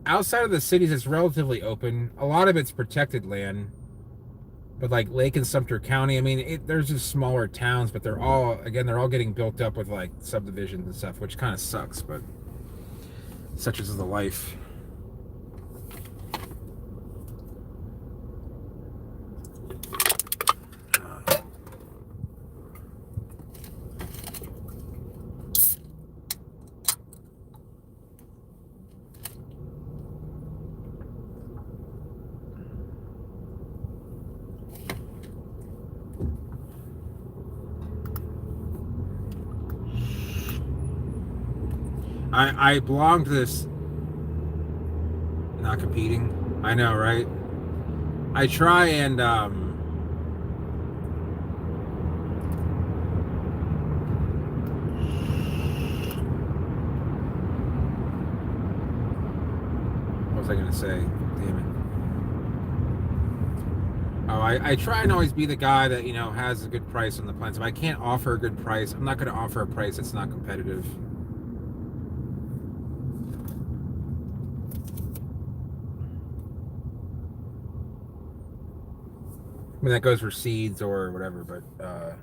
Outside of the cities, it's relatively open. A lot of it's protected land, but like Lake and Sumter County, I mean, there's just smaller towns, but they're all getting built up with like subdivisions and stuff, which kind of sucks, but such is the life. I belong to this. Not competing. I know, right? I try and what was I gonna say? Damn it. Oh, I try and always be the guy that, you know, has a good price on the plants. If I can't offer a good price, I'm not going to offer a price that's not competitive. I mean, that goes for seeds or whatever, but I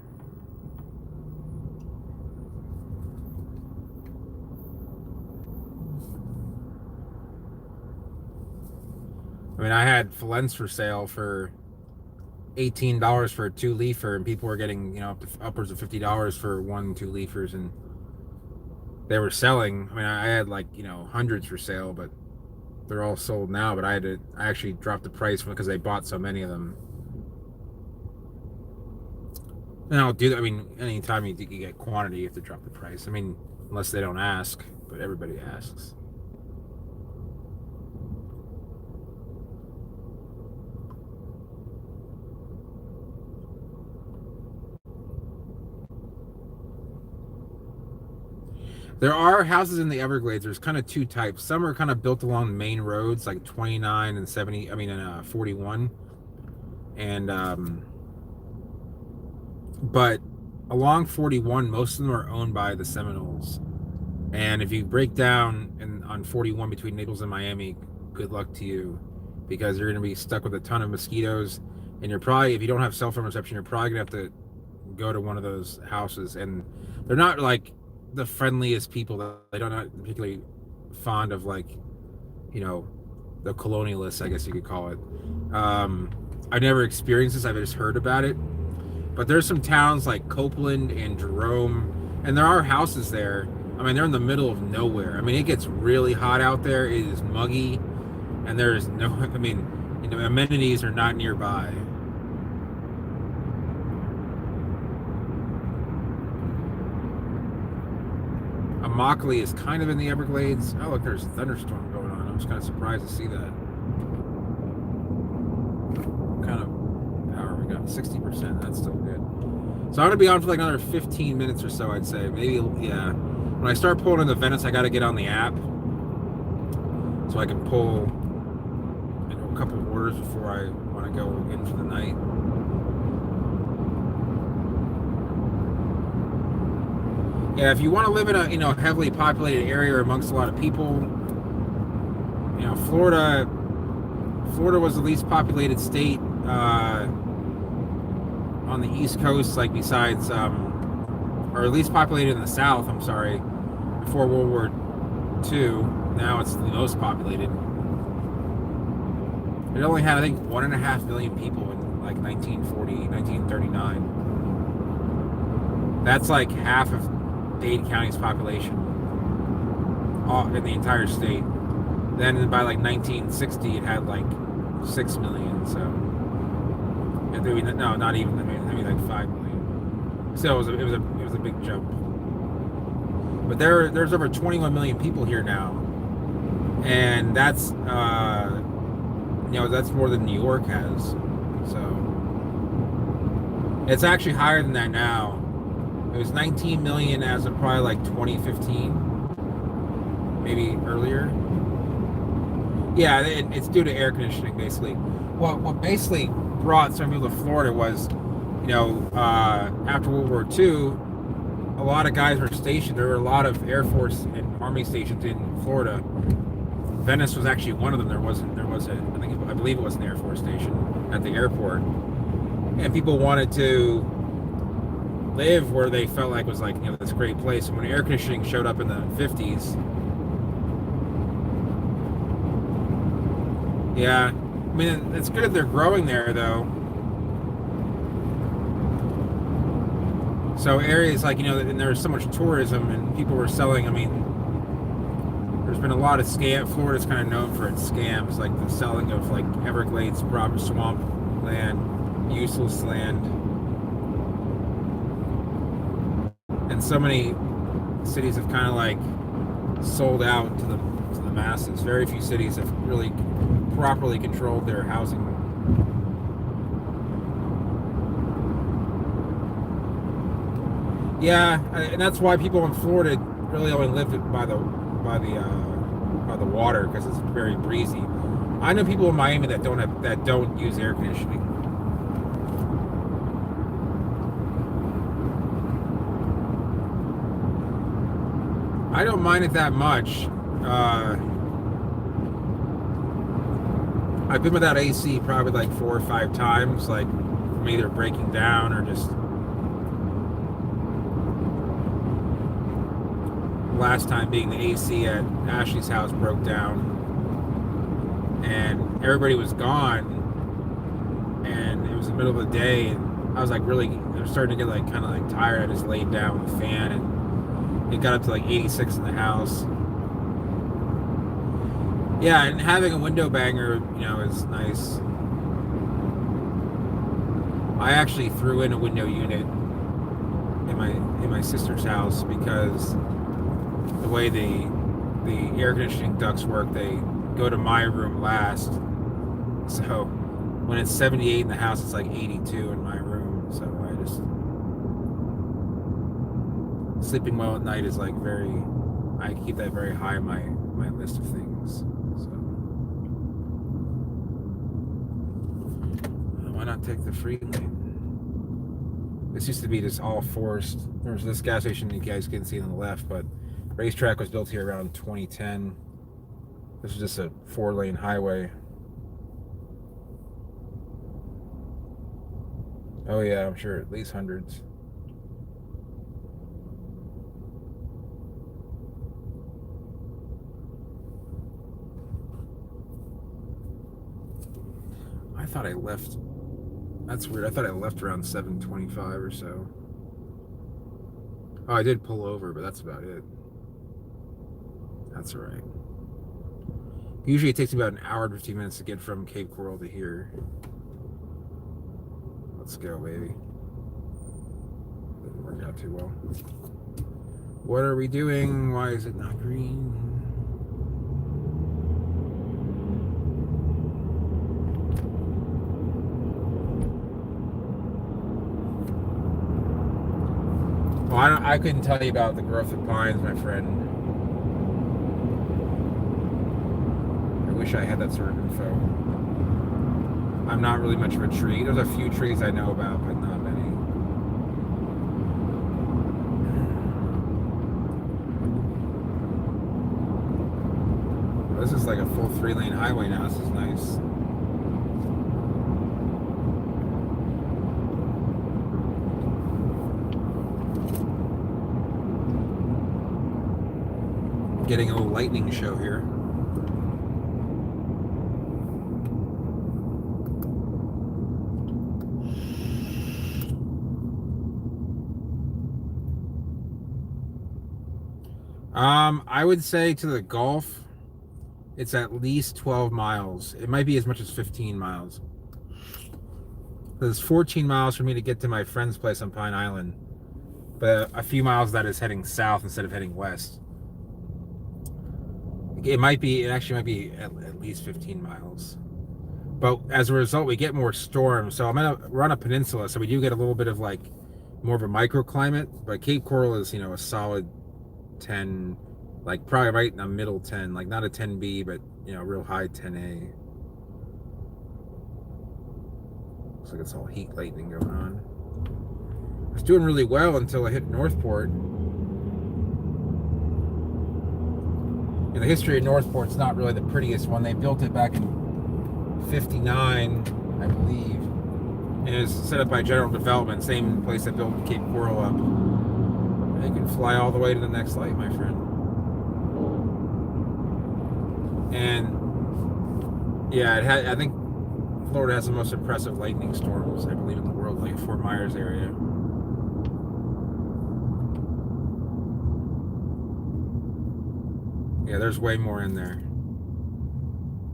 mean, I had Philens for sale for $18 for a 2-leafer, and people were getting, you know, up to upwards of $50 for 1 2-leafers, and they were selling. I mean, I had like, you know, hundreds for sale, but they're all sold now. But I actually dropped the price because they bought so many of them. And I'll do that. I mean, anytime you get quantity, you have to drop the price. I mean, unless they don't ask, but everybody asks. There are houses in the Everglades. There's kind of two types. Some are kind of built along main roads, like 29 and 70. I mean, and 41. And but along 41, most of them are owned by the Seminoles. And if you break down on 41 between Naples and Miami, good luck to you, because you're going to be stuck with a ton of mosquitoes. And you're probably, if you don't have cell phone reception, you're probably going to have to go to one of those houses. And they're not like the friendliest people. They don't not particularly fond of, like, you know, the colonialists, I guess you could call it. I've never experienced this. I've just heard about it. But there's some towns like Copeland and Jerome, and there are houses there. I mean, they're in the middle of nowhere. I mean, it gets really hot out there. It is muggy, and there is no, I mean, you know, amenities are not nearby. Immokalee is kind of in the Everglades. Oh, look, there's a thunderstorm going on. I was kind of surprised to see that. What kind of power we got? 60%. That's still good. So I'm going to be on for like another 15 minutes or so, I'd say. Maybe, yeah. When I start pulling into Venice, I got to get on the app so I can pull a couple of orders before I want to go in for the night. Yeah, if you want to live in a heavily populated area amongst a lot of people, Florida was the least populated state on the East Coast, like besides, or least populated in the South. I'm sorry, before World War II. Now it's the most populated. It only had, I think, 1.5 million people in like 1939. That's like half of Dade County's population in the entire state. Then by like 1960, it had like 6 million. So no, not even. Maybe like 5 million. Still, it was a big jump. But there's over 21 million people here now, and that's that's more than New York has. So it's actually higher than that now. It was 19 million as of probably like 2015, maybe earlier. Yeah, it's due to air conditioning, basically. What basically brought some people to Florida was, after World War II, a lot of guys were stationed. There were a lot of Air Force and Army stations in Florida. Venice was actually one of them. I believe it was an Air Force station at the airport, and people wanted to live where they felt like was like this great place. And when air conditioning showed up in the 50s, yeah, I mean it's good that they're growing there though. So areas like and there's so much tourism and people were selling. I mean, there's been a lot of scam. Florida's kind of known for its scams, like the selling of like Everglades proper swamp land, useless land. And so many cities have kind of like sold out to the masses. Very few cities have really properly controlled their housing. Yeah, and that's why people in Florida really only live by the water, because it's very breezy. I know people in Miami that don't use air conditioning. I don't mind it that much. I've been without AC probably like 4 or 5 times, like from either breaking down or just last time being the AC at Ashley's house broke down and everybody was gone, and it was the middle of the day, and I was starting to get like kind of like tired. I just laid down with the fan, and it got up to like 86 in the house. Yeah, and having a window banger, is nice. I actually threw in a window unit in my sister's house because the way the air conditioning ducts work, they go to my room last. So when it's 78 in the house, it's like 82 in my room. So I just sleeping well at night is like I keep that very high on my list of things. So why not take the free lane? This used to be just all forest. There's this gas station you guys can see on the left, but Racetrack was built here around 2010. This is just a 4-lane highway. Oh yeah, I'm sure at least hundreds. I thought I left. That's weird. I thought I left around 7:25 or so. Oh, I did pull over, but that's about it. That's all right. Usually it takes me about an hour and 15 minutes to get from Cape Coral to here. Let's go, baby. Didn't work out too well. What are we doing? Why is it not green? Well, I couldn't tell you about the growth of pines, my friend. I wish I had that sort of info. I'm not really much of a tree. There's a few trees I know about, but not many. This is like a full 3-lane highway now. This is nice. Getting a little lightning show here. I would say to the Gulf, it's at least 12 miles. It might be as much as 15 miles. There's 14 miles for me to get to my friend's place on Pine Island, but a few miles of that is heading south instead of heading west. It actually might be at least 15 miles. But as a result, we get more storms. So we're on a peninsula, so we do get a little bit of like more of a microclimate. But Cape Coral is, a solid 10, like probably right in the middle 10, like not a 10B, but real high 10A. Looks like it's all heat lightning going on. I was doing really well until I hit Northport. In the history of Northport, it's not really the prettiest one. They built it back in 59, I believe. And it was set up by General Development, same place that built Cape Coral up. And you can fly all the way to the next light, my friend. And yeah, I think Florida has the most impressive lightning storms, I believe, in the world, like Fort Myers area. Yeah, there's way more in there.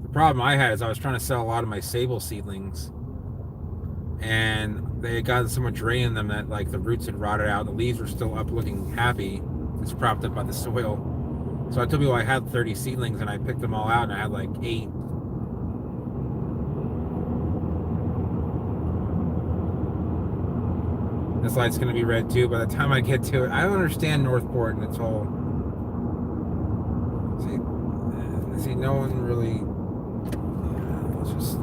The problem I had is I was trying to sell a lot of my sable seedlings, and they had gotten so much rain in them that like the roots had rotted out. The leaves were still up looking happy. It's propped up by the soil. So I told people I had 30 seedlings, and I picked them all out, and I had like 8. This light's going to be red too by the time I get to it. I don't understand Northport and its whole... See, no one really... Yeah, it's just...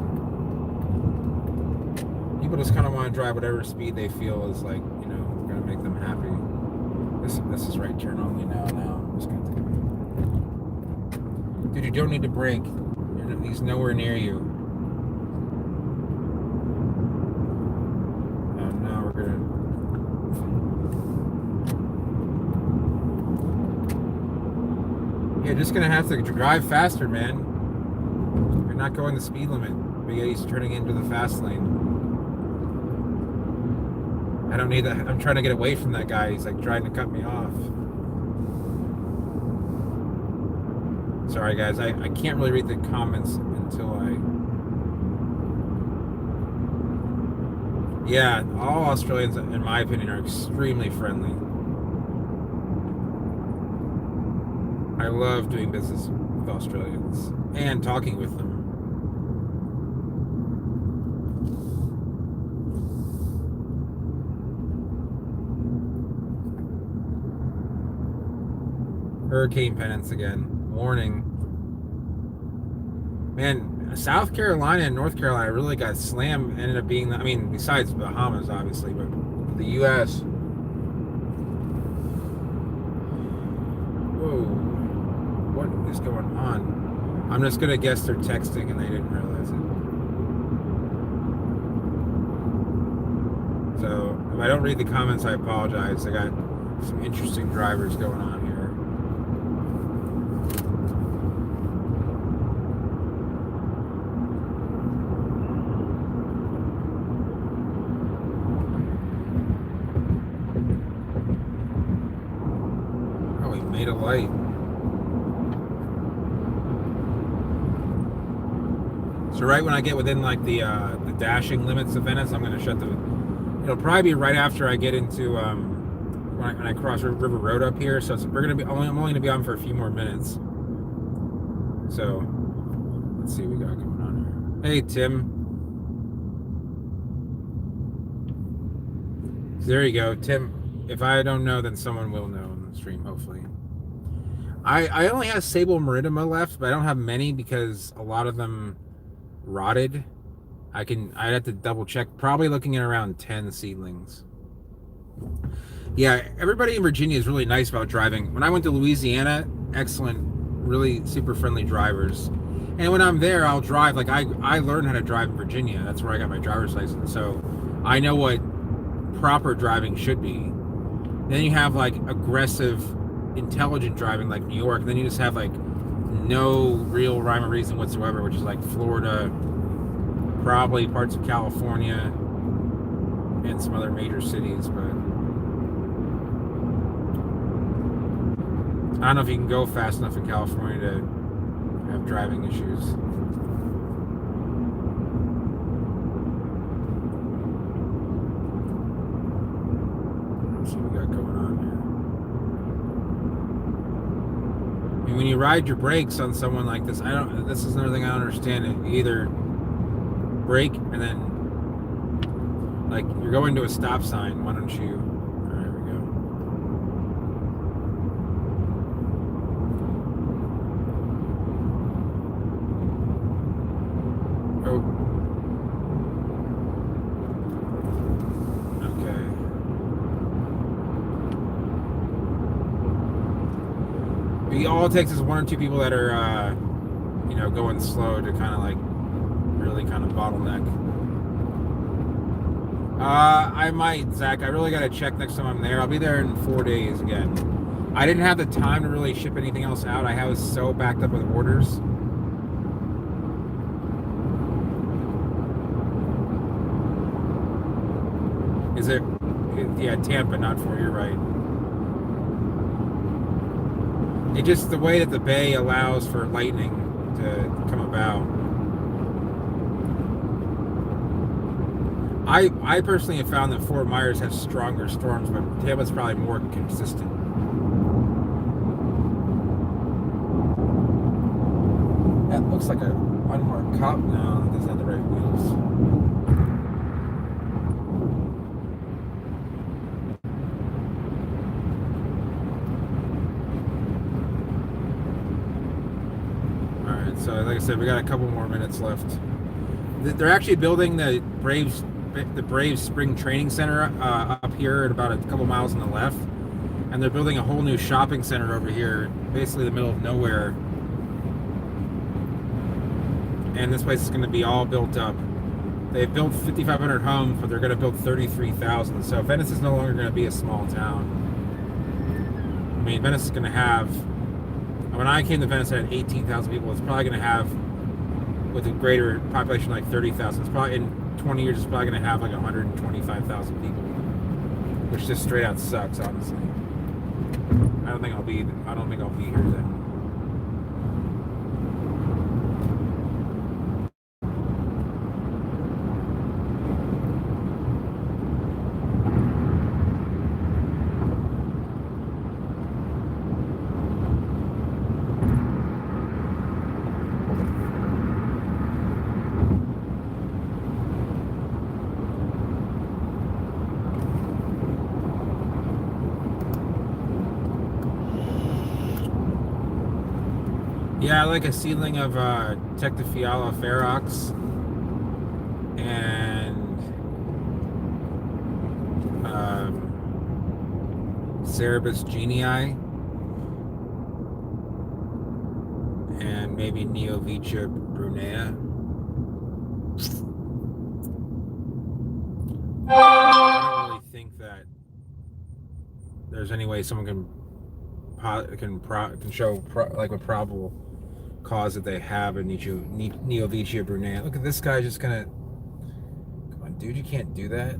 People just kind of want to drive whatever speed they feel is like, going to make them happy. This is right turn only now. I'm just going to... Dude, you don't need to brake. He's nowhere near you. Oh no, we're going to... You're just gonna have to drive faster, man. You're not going the speed limit. But yeah, he's turning into the fast lane. I don't need that. I'm trying to get away from that guy. He's like trying to cut me off. Sorry, guys. I can't really read the comments until I... Yeah, all Australians, in my opinion, are extremely friendly. I love doing business with Australians and talking with them. Hurricane penance again. Warning. Man, South Carolina and North Carolina really got slammed. Ended up being, besides Bahamas, obviously, but the U.S. Whoa. What is going on? I'm just gonna guess they're texting and they didn't realize it. So if I don't read the comments, I apologize. I got some interesting drivers going on here. Oh, he made a light. So right when I get within like the dashing limits of Venice, I'm going to shut the... It'll probably be right after I get into when I cross River Road up here. So I'm only gonna be on for a few more minutes. So let's see what we got going on here. Hey Tim. So there you go, Tim. If I don't know, then someone will know on the stream, hopefully. I only have Sable Maridima left, but I don't have many because a lot of them rotted. I'd have to double check. Probably looking at around 10 seedlings. Yeah, everybody in Virginia is really nice about driving. When I went to Louisiana, excellent, really super friendly drivers. And when I'm there, I'll drive. Like I learned how to drive in Virginia. That's where I got my driver's license. So I know what proper driving should be. Then you have like aggressive, intelligent driving like New York. And then you just have like no real rhyme or reason whatsoever, which is like Florida, probably parts of California, and some other major cities. But I don't know if you can go fast enough in California to have driving issues. Let's see what we got going on here. I mean, when you ride your brakes on someone like this, this is another thing I don't understand. You either brake and then, like, you're going to a stop sign. Why don't you? There we go. Oh. Okay. All it takes is one or two people that are, going slow to kind of like really kind of bottleneck. I might, Zach. I really got to check next time I'm there. I'll be there in 4 days again. I didn't have the time to really ship anything else out. I was so backed up with orders. Is it? Yeah, Tampa, not for you're right. It just the way that the bay allows for lightning to come about. I personally have found that Fort Myers has stronger storms, but Tampa's probably more consistent. That looks like a unmarked cop now. That doesn't have the right wheels. So like I said, we got a couple more minutes left. They're actually building the Braves Spring Training Center up here at about a couple miles on the left, and they're building a whole new shopping center over here, basically the middle of nowhere. And this place is going to be all built up. They've built 5,500 homes, but they're going to build 33,000. So Venice is no longer going to be a small town. I mean, Venice is going to have. When I came to Venice, I had 18,000 people. It's probably going to have, with a greater population like 30,000, it's probably in 20 years, it's probably going to have like 125,000 people, which just straight out sucks, honestly. I don't think I'll be here then. Yeah, I like a seedling of Tectophiala ferox and Cerebus genii and maybe Neovicia brunea. I don't really think that there's any way someone can show like a probable cause that they have a Neovicia brunea. Look at this guy just gonna. Come on, dude, you can't do that.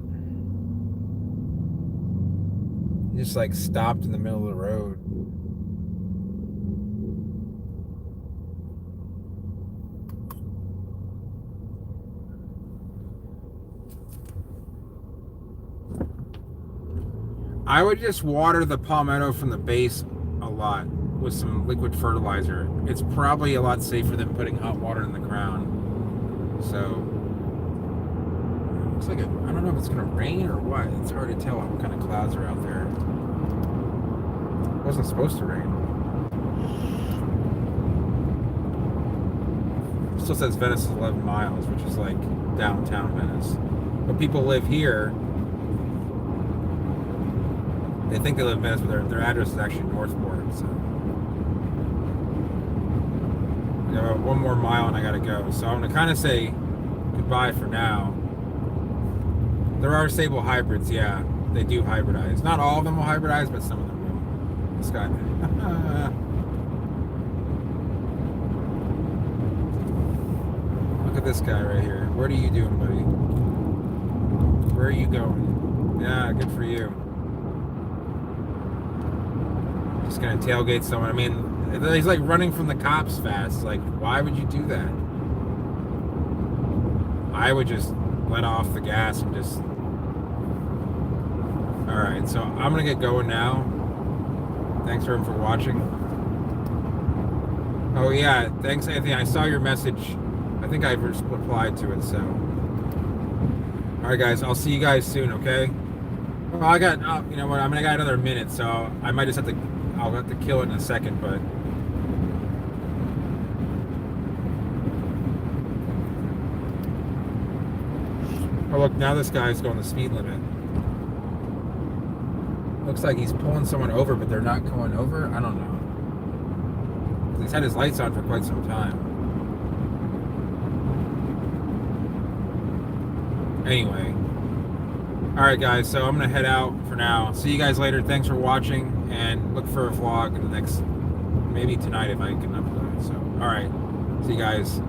He just like stopped in the middle of the road. I would just water the palmetto from the base a lot with some liquid fertilizer. It's probably a lot safer than putting hot water in the ground. So, looks like I don't know if it's gonna rain or what. It's hard to tell what kind of clouds are out there. It wasn't supposed to rain. It still says Venice is 11 miles, which is like downtown Venice. But people live here. They think they live in Venice, but their address is actually Northport. So, I got one more mile and I gotta go. So I'm gonna kind of say goodbye for now. There are stable hybrids, yeah. They do hybridize. Not all of them will hybridize, but some of them will. This guy. Look at this guy right here. What are you doing, buddy? Where are you going? Yeah, good for you. Just gonna tailgate someone. I mean, he's like running from the cops fast. Like, why would you do that? I would just let off the gas and just... Alright, so I'm gonna get going now. Thanks everyone for watching. Oh yeah, thanks Anthony. I saw your message. I think I replied to it, so... Alright guys, I'll see you guys soon, okay? Well, I got, you know what, I mean, I got another minute, so I might just have to... I'll have to kill it in a second, but... Oh look, now this guy's going the speed limit. Looks like he's pulling someone over, but they're not going over? I don't know. He's had his lights on for quite some time. Anyway. Alright guys, so I'm going to head out for now. See you guys later. Thanks for watching. And look for a vlog in the next... Maybe tonight if I can upload it. So, alright. See you guys.